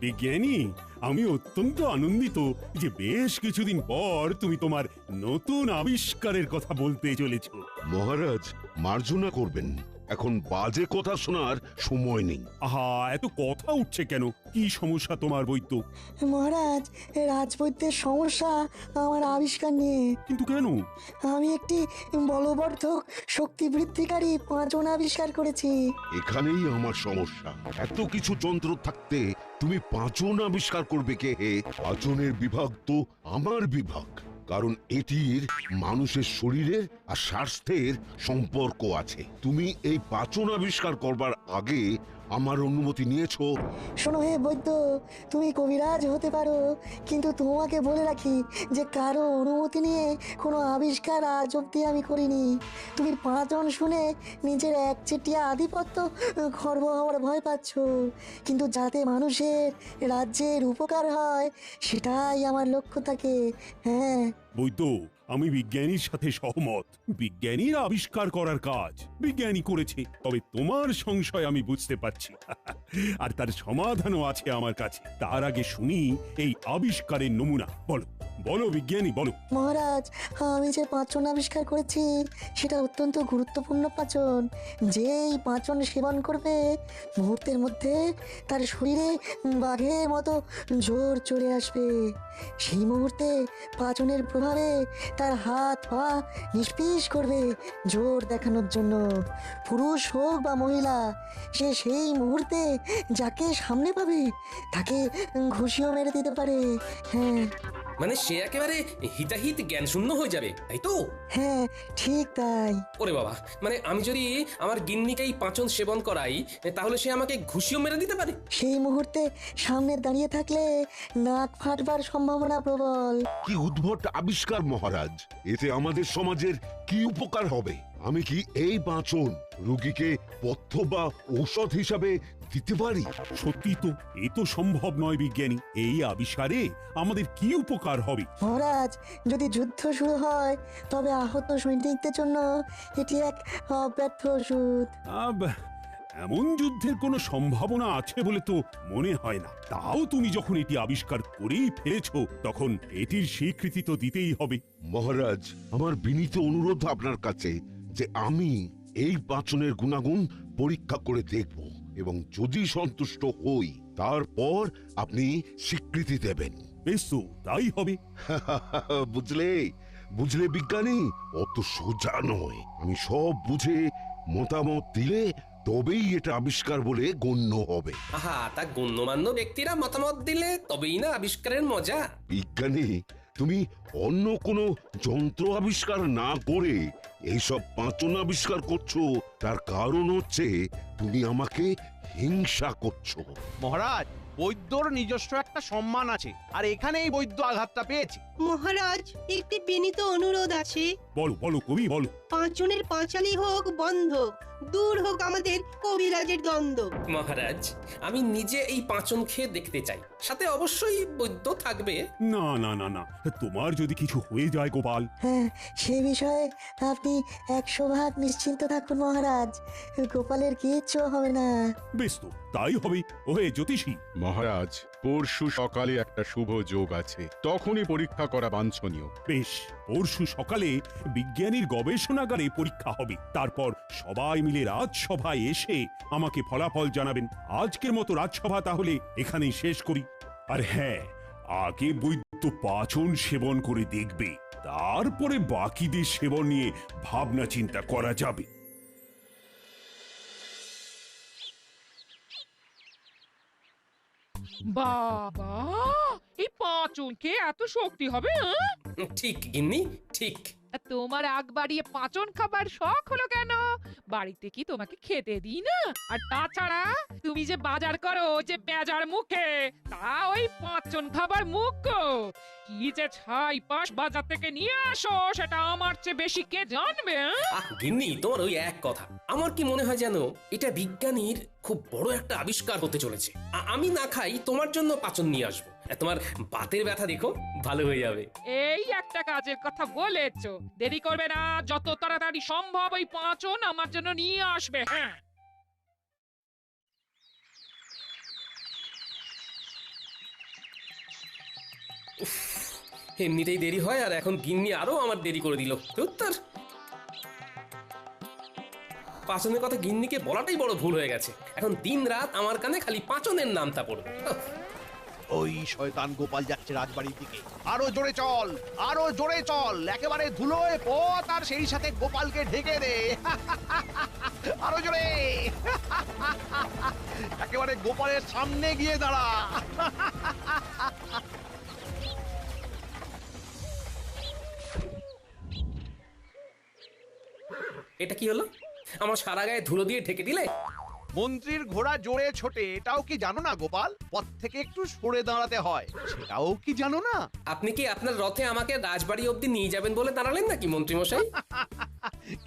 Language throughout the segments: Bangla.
বিজ্ঞানী, আমি অত্যন্ত আনন্দিত যে বেশ কিছুদিন পর তুমি তোমার নতুন আবিষ্কারের কথা বলতে চলেছো। মহারাজ, মার্জনা করবেন, এখন বাজে কথা শোনার সময় নেই। আহা, এত কথা উঠছে কেন? কি সমস্যা তোমার বৈদ্য? মহারাজ, রাজবৈদ্যের সমস্যা আমার আবিষ্কার নিয়ে। কিন্তু কেন? আমি একটি বলবর্ধক শক্তি বৃদ্ধিকারী পাঁচন আবিষ্কার করেছি। এখানেই আমার সমস্যা। এত কিছু যন্ত্র থাকতে তুমি পাঁচন আবিষ্কার করবে কে হে? পাঁচনের বিভাগ তো আমার বিভাগ, কারণ এটির মানুষের শরীরের আর স্বাস্থ্যের সম্পর্ক আছে। তুমি এই পাঁচন আবিষ্কার করবার আগে আমার অনুমতি নিয়েছো? শোনো হে বৈদ্য, তুমি কবিরাজ হতে পারো, কিন্তু তোমাকে বলে রাখি যে কারো অনুমতি নিয়ে কোনো আবিষ্কার আজ অব্দি আমি করিনি। তুমি পাঁচন শুনে নিজের একচেটিয়া আধিপত্য খর্ব হওয়ার ভয় পাচ্ছ, কিন্তু যাতে মানুষের রাজ্যের উপকার হয় সেটাই আমার লক্ষ্য থাকে। হ্যাঁ, বৈদ্য, আমি বিজ্ঞানীর সাথে সহমত। বিজ্ঞানীর আবিষ্কার করার কাজ বিজ্ঞানী করেছে, তবে তোমার সংশয় আমি বুঝতে পারছি আর তার সমাধানও আছে আমার কাছে। তার আগে শুনি এই আবিষ্কারের নমুনা। বলো বলো বিজ্ঞানী, বলো। মহারাজ, আমি যে পাঁচন আবিষ্কার করেছি সেটা অত্যন্ত গুরুত্বপূর্ণ পাঁচন। যেই পাঁচন সেবন করবে মুহূর্তের মধ্যে তার শরীরে বাঘের মতো জোর চলে আসবে। সেই মুহূর্তে পাঁচনের প্রভাবে তার হাত পা নিষ্পিস করবে জোর দেখানোর জন্য। পুরুষ হোক বা মহিলা, সে সেই মুহূর্তে যাকে সামনে পাবে তাকে ঘুষিও মেরে দিতে পারে। হ্যাঁ মানে সে একেবারে হিতাহিত জ্ঞান শূন্য হয়ে যাবে, তাই তো? হ্যাঁ, ঠিক তাই। ওরে বাবা, মানে আমি যদি আমার গিন্নিকেই পাঁচন সেবন করাই তাহলে সে আমাকে ঘুষিও মেরে দিতে পারে? সেই মুহূর্তে সামনে দাঁড়িয়ে থাকলে নাক ফাটবার সম্ভাবনা প্রবল। কি উদ্ভট আবিষ্কার মহারাজ! এতে আমাদের সমাজের কি উপকার হবে? আমি কি এই পাঁচন রোগীকে পথ্য বা ঔষধ হিসাবে দিতে পারি? সত্যি তো, এ তো সম্ভব নয় বিজ্ঞানী। এই আবিষ্কারে আমাদের কি উপকার হবে? মহারাজ, যদি যুদ্ধ শুরু হয় তবে আহত সৈনিকদের জন্য এটি এক অব্যর্থ ওষুধ। আব, এমন যুদ্ধের কোনো সম্ভাবনা আছে বলে তো মনে হয় না। তাও তুমি যখন এটি আবিষ্কার করেই ফেলেছো, তখন এটির স্বীকৃতি তো দিতেই হবে। মহারাজ, আমার বিনীত অনুরোধ আপনার কাছে যে আমি এই পাঁচনের গুণাগুণ পরীক্ষা করে দেখব, এবং যদি সন্তুষ্ট হই তারপর আপনি স্বীকৃতি দেবেন। বেশ, তো তাই হবে। বুঝলে বুঝলে বিজ্ঞানী, অত সোজা নয়। আমি সব বুঝে মতামত দিলে তবেই এটা আবিষ্কার বলে গণ্য হবে। আহা, তা গণ্যমান্য ব্যক্তিরা মতামত দিলে তবেই না আবিষ্কারের মজা। বিজ্ঞানী, তুমি অন্য কোনো যন্ত্র আবিষ্কার না করে এইসব পাঁচন আবিষ্কার করছো, তার কারণ হচ্ছে তুমি আমাকে হিংসা করছো। মহারাজ, বৈদ্যর নিজস্ব একটা সম্মান আছে, আর এখানেই বৈদ্য আঘাতটা পেয়েছে। মহারাজ, একটি বিনীত অনুরোধ আছে। বলো বলো কবি, বলো। পাঁচনের পাঁচালি হোক বন্ধ, দূর হোক আমাদের কবিরাজের দ্বন্দ্ব। মহারাজ, আমি নিজে এই পাঁচন খেয়ে দেখতে চাই, সাথে অবশ্যই বৈদ্য থাকবে। না না না না, তোমার যদি কিছু হয়ে যায় গোপাল। হ্যাঁ, সে বিষয়ে আপনি 100% নিশ্চিন্ত থাকুন মহারাজ, গোপালের কিচ্ছু হবে না। বেশ, তো তাই হবে। ওহে জ্যোতিষী। মহারাজ, পরশু সকালে একটা শুভ যোগ আছে, তখনই পরীক্ষা করা বাঞ্ছনীয়। বেশ, পরশু সকালে বিজ্ঞানীর গবেষণাগারে পরীক্ষা হবে। তারপর সবাই মিলে রাজসভায় এসে আমাকে ফলাফল জানাবেন। আজকের মতো রাজসভা তাহলে এখানেই শেষ করি। আর হ্যাঁ, আগে বৈদ্য পাচন সেবন করে দেখবে, তারপরে বাকিদের সেবন নিয়ে ভাবনা চিন্তা করা যাবে। বাবা, এই পাঁচন খেয়ে এত শক্তি হবে? ঠিক গিন্নি, ঠিক। তোমার আগ বাড়িয়ে পাঁচন খাবার শখ হলো কেন? বাড়িতে কি তোমাকে খেতে দিই না? আর তাছাড়া তুমি যে বাজার করো যে বেজার মুখে, তা ওই পাঁচন খাবার মুখ গো। কি যে ছাই পাশ বাজার থেকে নিয়ে আসো, সেটা আমার চেয়ে বেশি কে জানবে? আহ গিন্নি, তোমার ওই এক কথা। আমার কি মনে হয় জানো, এটা বিজ্ঞানীর খুব বড় একটা আবিষ্কার হতে চলেছে। আমি না খাই, তোমার জন্য পাচন নিয়ে আসবো। তোমার বাতের ব্যথা দেখো ভালো হয়ে যাবে। এই একটা কাজের কথা বলেছো, দেরি করবে না, যত তাড়াতাড়ি সম্ভব ওই পাঁচন আমার জন্য নিয়ে আসবে। হ্যাঁ, এমনিতেই দেরি হয়, আর এখন গিন্নি আরো আমার দেরি করে দিল। উত্তর পাচনের কথা গিন্নিকে বলাটাই বড় ভুল হয়ে গেছে। এখন দিন রাত আমার কানে খালি পাচনের নামটা পড়বে। ওই শয়তান গোপাল যাচ্ছে রাজবাড়ির দিকে। আরো জোরে চল, আরো জোরে চল, একেবারে ধুলোয় পথ, আর সেই সাথে গোপালকে ঢেকে দে। আরো জোরে, একেবারে গোপালের সামনে গিয়ে দাঁড়া। এটা কি হলো? আমার সারা গায়ে ধুলো দিয়ে ঢেকে দিলে। মন্ত্রীর ঘোড়া জোরে ছোটে, এটাও কি জানো না গোপাল? পথ থেকে একটু সরে দাঁড়াতে হয়, সেটাও কি জানো না? আপনি কি আপনার রথে আমাকে রাজবাড়ি অবধি নিয়ে যাবেন বলে দাঁড়ালেন নাকি মন্ত্রী মশাই?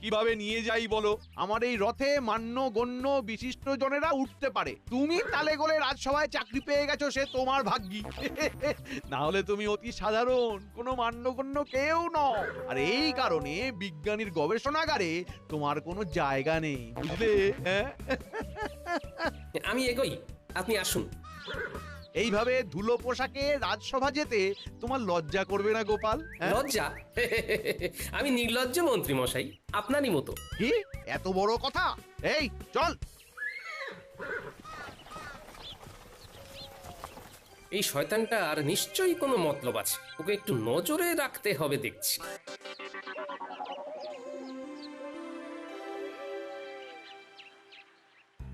কিভাবে নিয়ে যাই বলো? আমার এই রথে মান্য গণ্য বিশিষ্ট জনেরা উঠতে পারে। তুমি তালে গোলে রাজসভায় চাকরি পেয়ে গেছো, সে তোমার ভাগ্যি। না হলে তুমি অতি সাধারণ কোনো মান্যগণ্য কেউ নও। আর এই কারণে বিজ্ঞানীর গবেষণাগারে তোমার কোনো জায়গা নেই, বুঝলে? হ্যাঁ, আমি এগোই, আপনি আসুন। এইভাবে ধুলো পোশাকে রাজসভা যেতে তোমার লজ্জা করবে না গোপাল? হ্যাঁ? লজ্জা? আমি নির্লজ্জ মন্ত্রী মশাই, আপনারই মতো। কি এত বড় কথা? এই চল। এই শয়তানটার নিশ্চয়ই কোনো মতলব আছে, ওকে একটু নজরে রাখতে হবে দেখছি।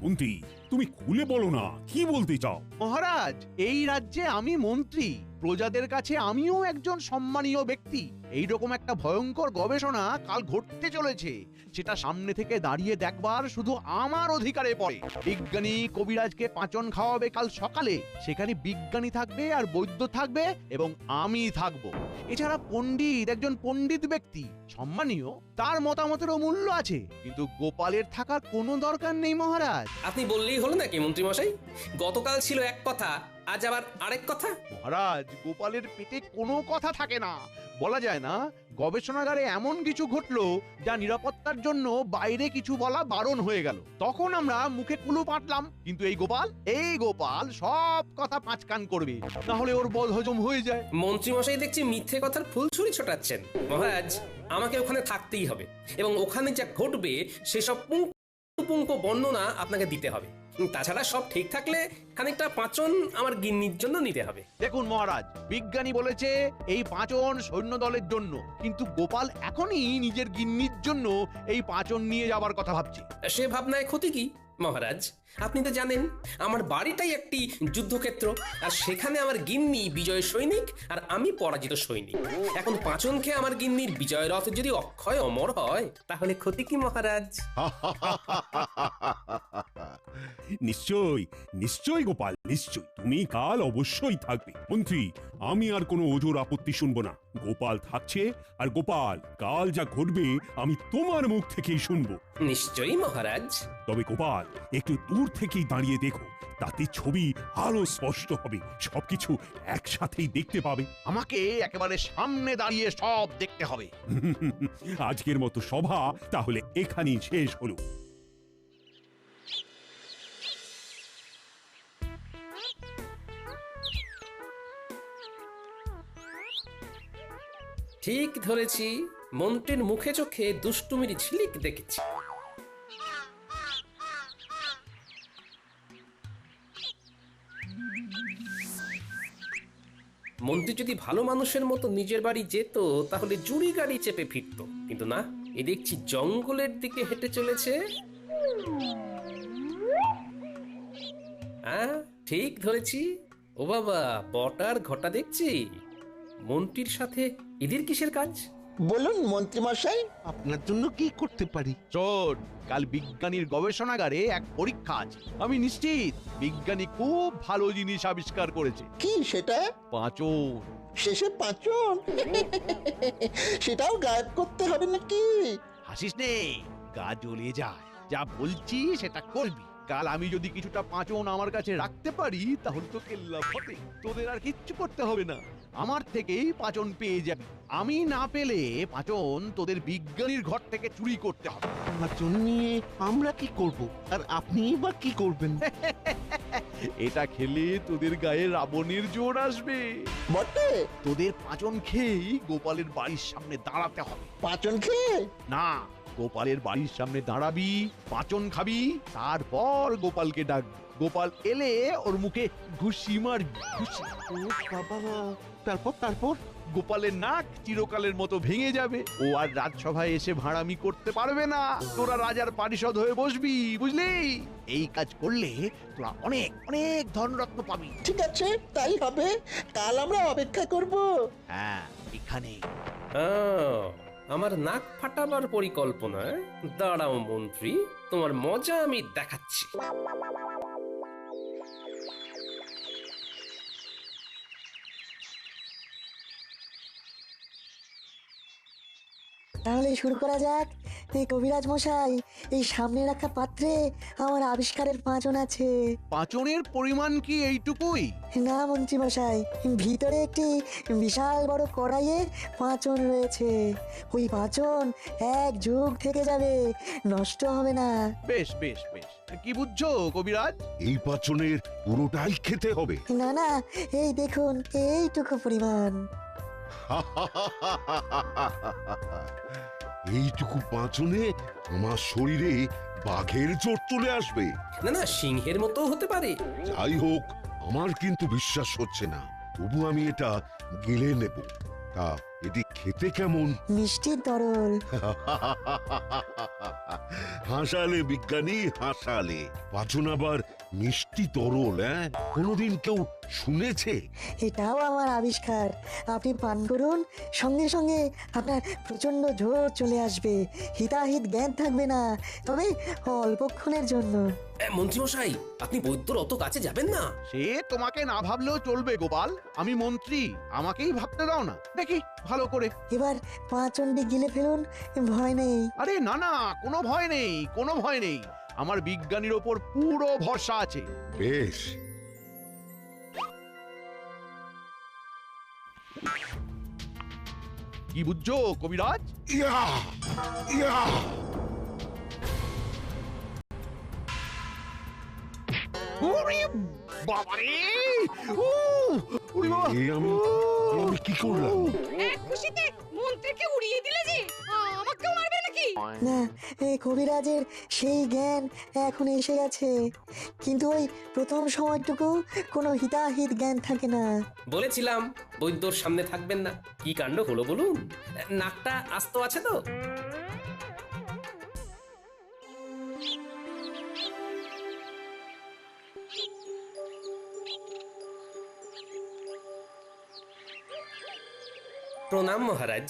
মন্ত্রী, তুমি খুলে বলো না, কি বলতে চাও? মহারাজ, এই রাজ্যে আমি মন্ত্রী, প্রজাদের কাছে আমিও একজন সম্মানীয় ব্যক্তি। এইরকম একটা ভয়ঙ্কর গবেষণা কাল ঘটতে চলেছে, সেটা সামনে থেকে দাঁড়িয়ে দেখবার শুধু আমার অধিকারে পড়ে। বিজ্ঞানী কবিরাজকে পাচন খাওয়াবে কাল সকালে, সেখানে বিজ্ঞানী থাকবে আর বৈদ্য থাকবে এবং আমি থাকব। এছাড়া পণ্ডিত, একজন পণ্ডিত ব্যক্তি সম্মানীয়, তার মতামতেরও মূল্য আছে, কিন্তু গোপালের থাকার কোনো দরকার নেই মহারাজ। আপনি বললেই হলো নাকি মন্ত্রী মশাই? গতকাল ছিল এক কথা, আজ আবার আরেক কথা। মহারাজ, গোপালের পেটে কোনো কথা থাকে না, বলা যায় না। গবেষণাগারে এমন কিছু ঘটলো যা নিরাপত্তার জন্য বাইরে কিছু বলা বারণ হয়ে গেল। তখন আমরা মুখে কুলু পাটলাম, কিন্তু এই গোপাল সব কথা পাঁচকান করবে, না হলে ওর বদ হজম হয়ে যায়। মন্ত্রী মশাই দেখছি মিথ্যে কথার ফুলছুরি ছোটাচ্ছেন। মহারাজ, আমাকে ওখানে থাকতেই হবে এবং ওখানে যা ঘটবে সেসব পুঙ্খ বর্ণনা আপনাকে দিতে হবে। তাছাড়া সব ঠিক থাকলে খানিকটা পাচন আমার গিন্নির জন্য নিতে হবে। দেখুন মহারাজ, বিজ্ঞানী বলেছে এই পাচন সৈন্য দলের জন্য, কিন্তু গোপাল এখনই নিজের গিন্নির জন্য এই পাচন নিয়ে যাবার কথা ভাবছে। সে ভাবনায় ক্ষতি কি মহারাজ? আপনি তো জানেন আমার বাড়িটাই একটি যুদ্ধক্ষেত্র, আর সেখানে আমার গিন্নি বিজয় সৈনিক আর আমি পরাজিত সৈনিক। এখন পাচন খেয়ে আমার গিন্নির বিজয় রথ যদি অক্ষয় অমর হয়, তাহলে ক্ষতি কি মহারাজ? নিশ্চয় নিশ্চয় গোপাল, নিশ্চয় তুমি কাল অবশ্যই থাকবে। মন্ত্রী, আমি আর কোনো ওজোর আপত্তি শুনবো না। গোপাল থাকছে, আর গোপাল কাল যা ঘটবে আমি তোমার মুখ থেকেই শুনবো। নিশ্চয়ই মহারাজ। তবে গোপাল, একটু দূর থেকেই দাঁড়িয়ে দেখো, তাতে ছবি আরো স্পষ্ট হবে, সবকিছু একসাথেই দেখতে পাবে। আমাকে একেবারে সামনে দাঁড়িয়ে সব দেখতে হবে। আজকের মতো সভা তাহলে এখানেই শেষ হলো। ঠিক ধরেছি, মন্ত্রীর মুখে চোখে দুষ্টুমির ঝিলিক দেখেছি। মন্ত্রী যদি ভালো মানুষের মতো নিজের বাড়ি যেত, তাহলে জুড়ি গাড়ি চেপে ফিরত, কিন্তু না, এ দেখছি জঙ্গলের দিকে হেঁটে চলেছে। হ্যাঁ, ঠিক ধরেছি। ও বাবা, বটার ঘটা দেখছি। মন্ত্রীর সাথে এদের কিসের কাজ? বলুন মন্ত্রী মশাই, আপনার জন্য কি করতে পারি? শোন, কাল বিজ্ঞানীর গবেষণাগারে এক পরীক্ষা আছে। আমি নিশ্চিত বিজ্ঞানী খুব ভালো জিনিস আবিষ্কার করেছে। কি সেটা? পাচন। শেষে পাচন? সেটাও গায়েব করতে হবে নাকি? হাসিস নে, গা জ্বলে যায়। যা বলছি সেটা করবি। কাল আমি যদি কিছুটা পাচন আমার কাছে রাখতে পারি, তাহলে তো কেল্লা ফতে, তোদের আর কিচ্ছু করতে হবে না। আমার থেকেই পাচন পেয়ে যাবি। আমি না পেলে পাচন তোদের বিজ্ঞানীর ঘর থেকে চুরি করতে হবে। পাচন নিয়ে আমরা কি করব, আর আপনি বা কি করবেন? এটা খেলে তোদের গায়ে রাবণের জোর আসবে। বটে তোদের পাঁচন খেয়েই গোপালের বাড়ির সামনে দাঁড়াতে হবে। পাঁচন খেয়ে? না, গোপালের বাড়ির সামনে দাঁড়াবি, পাঁচন খাবি, তারপর গোপালকে ডাকবি। গোপাল এলে ওর মুখে ঘুষি মারবি, ঘুষি। ও বাবা, তারপর গোপালের নাক চিরকালের মতো ভেঙে যাবে। ও আর রাজসভায় এসে ভাড়ামি করতে পারবে না। তোরা রাজার পারিষদ হয়ে বসবি, বুঝলি? এই কাজ করলে তোরা অনেক অনেক ধনরত্ন পাবি। ঠিক আছে, তাই হবে। কাল আমরা অপেক্ষা করব। হ্যাঁ, এখানে। আমার নাক ফাটাবার পরিকল্পনা? দাঁড়াও মন্ত্রী, তোমার মজা আমি দেখাচ্ছি। তাহলে শুরু করা যাক। এই কবিরাজ মশাই, এই সামনে রাখা পাত্রে আমার আবিষ্কারের পাঁচন আছে। পাঁচনের পরিমাণ কি এইটুকুই? না মন্ত্রী মশাই, ভিতরে একটি বিশাল বড় কড়াইয়ে পাঁচন রয়েছে। ওই পাঁচন এক যুগ থেকে যাবে, নষ্ট হবে না। বেশ বেশ বেশ, কি বুঝছো কবিরাজ? এই পাচনের পুরোটাই খেতে হবে? না না, এই দেখুন, এইটুকু পরিমাণ। এইটুকু পাঁচনে আমার শরীরে বাঘের জোর চলে আসবে? না না, সিংহের মতো হতে পারে। যাই হোক, আমার কিন্তু বিশ্বাস হচ্ছে না। তবু আমি এটা গিলে নেব। তা এটি খেতে কেমন? মিষ্টি তরল। হাসালে বিজ্ঞানী, হাসালে। পাচন আবার মিষ্টি তরল? কোনোদিন কেউ শুনেছে? এটাও আমার আবিষ্কার। আপনি পান করুন, সঙ্গে সঙ্গে আপনার প্রচন্ড জোর চলে আসবে, হিতাহিত জ্ঞান থাকবে না, তবে অল্পক্ষণের জন্য। মন্ত্রীমশাই, আপনি বৈদ্যর অত কাছে যাবেন না। সে তোমাকে না ভাবলেও চলবে গোপাল। আমি মন্ত্রী, আমাকেই ভাবতে দাও না। দেখি ভালো করে। এবার পাঁচনটি গিলে ফেলুন, ভয় নেই। আরে না না, কোনো ভয় নেই, কোনো ভয় নেই। আমার বিজ্ঞানীর ওপর পুরো ভরসা আছে। বেশ। কি বুঝছো কবিরাজ? ইয়া ইয়া ওরে বাবারে! ওরে বাবা! আমি কি করলাম? খুশিতে মন্ত্রীকে উড়িয়ে দিলে যে, আমাকেও মারবে নাকি? না, এই কবিরাজের সেই জ্ঞান এখন এসে গেছে, কিন্তু ওই প্রথম সময়টুকু কোনো হিতাহিত জ্ঞান থাকে না। বলেছিলাম বৈদ্যর সামনে থাকবেন না। কি কাণ্ড হলো বলুন? নাকটা আস্ত আছে তো? প্রণাম মহারাজ।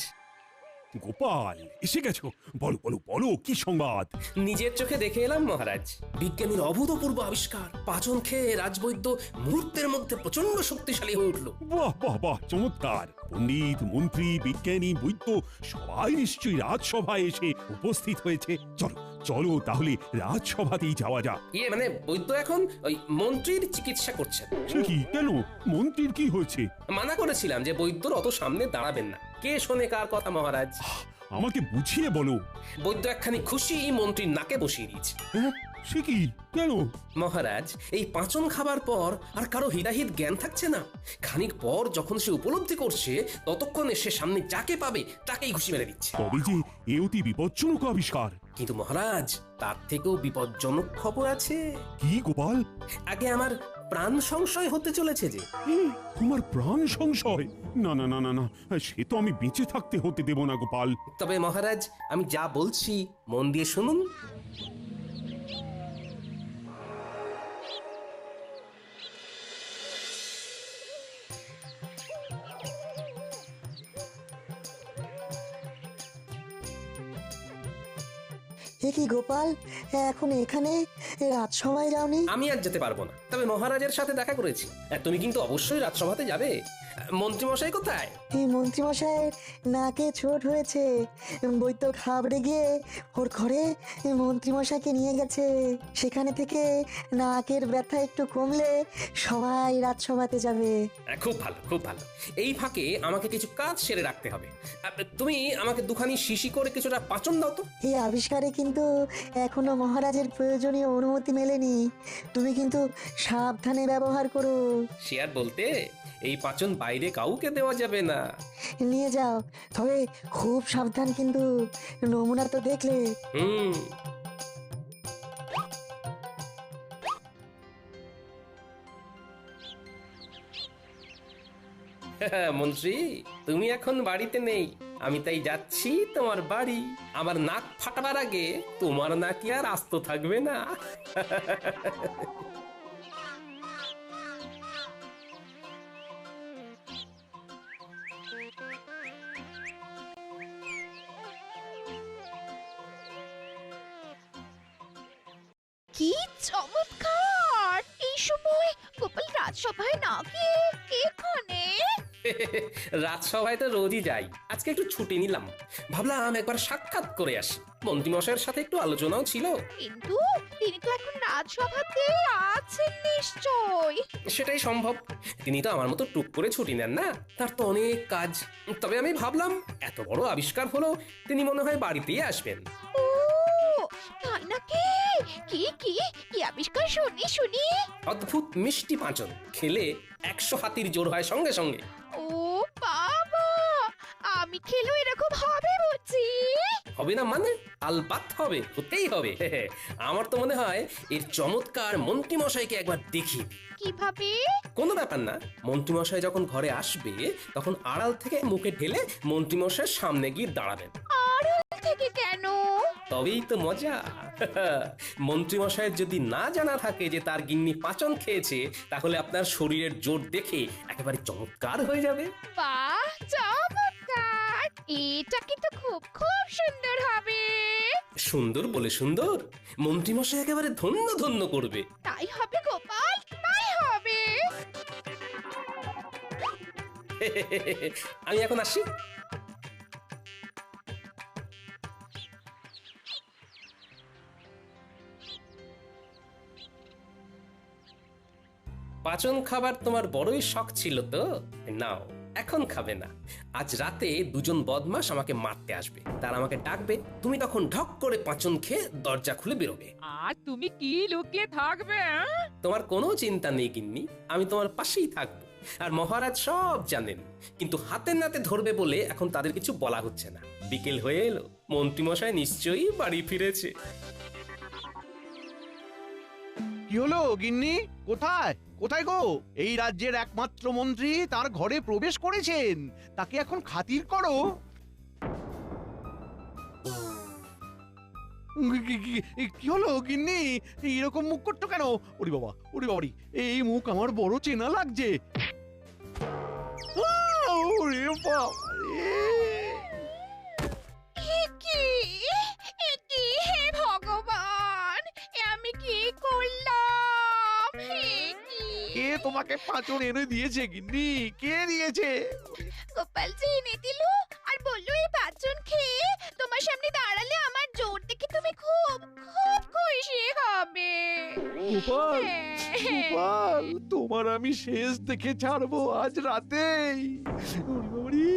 গোপাল, এসে গেছো? বলো বলো বলো, কি সংবাদ? নিজের চোখে দেখে এলাম মহারাজ, বিজ্ঞানীর অভূতপূর্ব আবিষ্কার। পাচন খেয়ে রাজবৈদ্য মুহূর্তের মধ্যে প্রচন্ড শক্তিশালী হয়ে উঠল। বাহ বাহ বাহ, চমৎকার! পণ্ডিত, মন্ত্রী, বিজ্ঞানী, বৈদ্য সবাই নিশ্চয়ই রাজসভায় এসে উপস্থিত হয়েছে। চলো চলো তাহলে রাজসভাতেই যাওয়া যাক। মানে বৈদ্য এখন ওই মন্ত্রীর চিকিৎসা করছেন। সে কি? কেন? মন্ত্রীর কি হয়েছে? মানা করেছিলাম যে বৈদ্যর অত সামনে দাঁড়াবেন না। কে শোনে কার কথা মহারাজ? আমাকে বুঝিয়ে বলো। বৈদ্য একখানি খুশি মন্ত্রীর নাকে বসিয়ে দিয়েছে। হ্যাঁ, সে কি? কেন? মহারাজ, এই পাচন খাবার পর আর কারো হিতাহিত জ্ঞান থাকছে না। খানিক পর যখন সে উপলব্ধি করছে, ততক্ষণে সে সামনে যাকে পাবে তাকেই ঘুষি মেরে দিচ্ছে। তবে যে এ অতি বিপজ্জনক আবিষ্কার। কিন্তু মহারাজ, তার থেকেও বিপজ্জনক খবর আছে। কি গোপাল? আগে আমার প্রাণ সংশয় হতে চলেছে যে। তোমার প্রাণ সংশয়? না না না না না, সে তো আমি বেঁচে থাকতে হতে দেব না গোপাল। তবে মহারাজ, আমি যা বলছি মন দিয়ে শুনুন। এ কি গোপাল, এখন এখানে? রাজসভায় যাওনি? আমি আর যেতে পারবো না, তবে মহারাজের সাথে দেখা করেছি। তুমি কিন্তু অবশ্যই রাজসভাতে যাবে। মন্ত্রীমশাই কোথায়? এই মন্ত্রীমশাইয়ের নাকে চোট হয়েছে, বৈদ্য ঘাবড়ে গিয়ে ওর ঘরে মন্ত্রীমশাইকে নিয়ে গেছে। সেখানে থেকে নাকের ব্যথা একটু কমলে সবাই রাজসভাতে যাবে। খুব ভালো, খুব ভালো। এই ফাঁকে আমাকে কিছু কাজ সেরে রাখতে হবে। তুমি আমাকে দুখানি শিশি করে কিছুটা পাচন দাও তো। এই আবিষ্কারে কিন্তু এখনো মহারাজের প্রয়োজনীয় অনুমতি মেলেনি, তুমি কিন্তু সাবধানে ব্যবহার করো। সে আর বলতে, এই পাচন বাইরে কাউকে দেওয়া যাবে না। নিয়ে যাও, তবে খুব সাবধান কিন্তু, নমুনা তো দেখলে। হুম। মন্ত্রী, তুমি এখন বাড়িতে নেই, আমি তাই যাচ্ছি তোমার বাড়ি। আমার নাক ফাটাবার আগে তোমার নাকি আর আস্ত থাকবে না। কি চমৎকার! এই সময় গোপাল রাজসভায় না গিয়ে এখানে? রাজসভায় তো রোজই যাই, আজকে একটু ছুটি নিলাম। ভাবলাম একবার সাক্ষাৎ করে আসি। মন্ত্রীমশাইয়ের সাথে একটু আলোচনাও ছিল। কিন্তু তিনি তো এখন রাজসভাতে আছেন নিশ্চয়। সেটাই সম্ভব, তিনি তো আমার মতো টুক করে ছুটি নেন না, তার তো অনেক কাজ। তবে আমি ভাবলাম এত বড় আবিষ্কার হলো, তিনি মনে হয় বাড়িতেই আসবেন। ও তাই নাকি? কি কি কি আবিষ্কার শুনি শুনি। অদ্ভুত মিষ্টি পাঁচন, খেলে 100 হাতির জোর হয় সঙ্গে সঙ্গে। ও বাবা, আমি খেলো এরকম হবে বুঝি? হবে না মানে? আলবাত হবে, হতেই হবে। আমার তো মনে হয় এর চমৎকার মন্ত্রীমশাইকে একবার দেখি। কিভাবে? কোনো ব্যাপার না, মন্ত্রীমশাই যখন ঘরে আসবে তখন আড়াল থেকে মুখে ঢেলে মন্ত্রীমশাইয়ের সামনে গিয়ে দাঁড়াবেন। আড়াল থেকে কেন? তবেই তো মজা। মন্ত্রীমশাইয়ের যদি না জানা থাকে যে তার গিন্নি পাচন খেয়েছে, তাহলে আপনার শরীরের জোর দেখে একেবারে চমৎকার হয়ে যাবে। বাহ, চমৎকার! এটা কিন্তু খুব খুব সুন্দর হবে। সুন্দর বলে সুন্দর, মন্ত্রীমশাই একেবারে ধন্য ধন্য করবে। তাই হবে গোপাল, তাই হবে। আমি এখন আসি। পাচন খাবার তোমার বড়ই শখ ছিল তো, নাও এখন খাবে না। আজ রাতে দুজন বদমাশ আমাকে মারতে আসবে, তারা আমাকে ডাকবে, তুমি তখন ঢক করে পাচন খেয়ে দরজা খুলে বেরোবে। আর তুমি কি লুকিয়ে থাকবে? তোমার কোনো চিন্তা নেই গিন্নি, আমি তোমার পাশেই থাকবো। আর মহারাজ সব জানেন, কিন্তু হাতে নাতে ধরবে বলে এখন তাদের কিছু বলা হচ্ছে না। বিকেল হয়ে এলো, মন্ত্রীমশাই নিশ্চয়ই বাড়ি ফিরেছে। কি হলো গিন্নি? কোথায় কোথায় গো? এই রাজ্যের একমাত্র মন্ত্রী তার ঘরে প্রবেশ করেছেন, তাকে এখন খাতির করো। কি হলো গিন্নি? এরকম মুখ করছো কেন? ওরে বাবা, ওরে বাবারি, এই মুখ আমার বড় চেনা লাগছে। ওরে বাবা কি কি, হে ভগবান, এ আমি কি করলাম? হে কি? কে তোমাকে পাঁচন এনে দিয়েছে গিন্নি? কে দিয়েছে? গোপাল জি এনে দিল আর বললো এই পাঁচন খেয়ে তোমার সামনে দাঁড়ালে আমার জোর দেখে তুমি খুব খুব খুশি হবে। গোপাল, গোপাল, তোমার আমি শেষ দেখে ছাড়বো আজ রাতেই। ওরে বাবারি,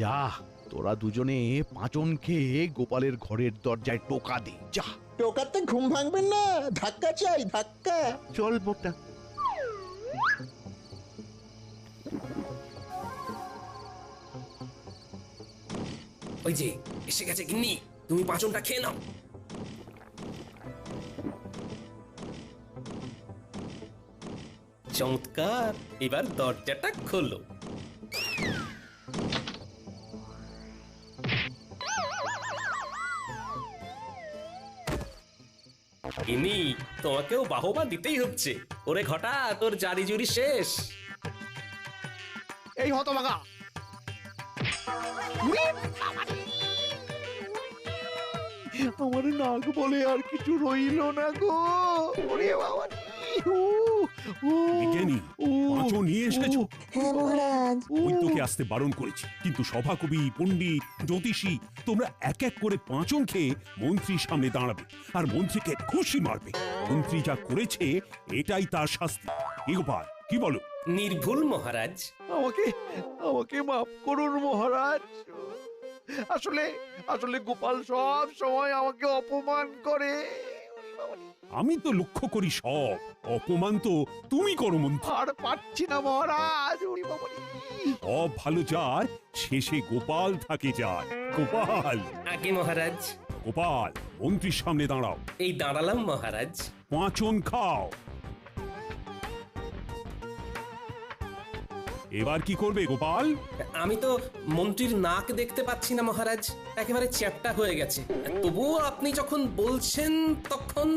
যা, তোরা দুজনে পাঁচন খেয়ে গোপালের ঘরের দরজায় টোকা দে, যা। টোকাতে ঘুম ভাঙবেন না, ধাক্কা চাই, ধাক্কা। চল মোটা। ওই যে এসে গেছে গিন্নি, তুমি পাঁচনটা খেয়ে নাও। চমৎকার, এবার দরজাটা খোলো। গিন্নি, তোমাকেও বাহবা দিতেই হচ্ছে। ওরে ঘটা, তোর জারি জুরি শেষ। এই হতভাগা, আমার নাক বলে আর কিছু রইল না গো। ওরে বাবা রে, ও, ও, বিজ্ঞানী ও, পাঁচন নিয়ে এসেছো? হ্যাঁ মহারাজ। ওই তোকে আসতে বারণ করেছি, কিন্তু সভাকবি, পণ্ডিত, জ্যোতিষী তোমরা এক এক করে পাঁচন খেয়ে মন্ত্রীর সামনে দাঁড়াবে আর মন্ত্রীকে খুশি মারবে। মন্ত্রী যা করেছে এটাই তার শাস্তি। কি গোপাল, কি বলো? নির্ভুল মহারাজ। আমাকে আমাকে মাফ করুন মহারাজ। আসলে আসলে গোপাল সব সময় আমাকে অপমান করে। আমি তো লক্ষ্য করি সব অপমান তো তুমি করো মন্ত্রী। আর পাচ্ছি না মহারাজ। ওরে বাবা রে। সব ভালো যার শেষে গোপাল থাকে যার। গোপাল, আগে মহারাজ। গোপাল মন্ত্রীর সামনে দাঁড়াও, এই দাঁড়ালাম মহারাজ। পাঁচন খাও। এবার কি করবে গোপাল? আমি তো মন্ত্রীর নাক দেখতে পাচ্ছি না মহারাজ, একেবারে চ্যাপ্টা হয়ে গেছে। তবুও আপনি যখন বলছেন তখন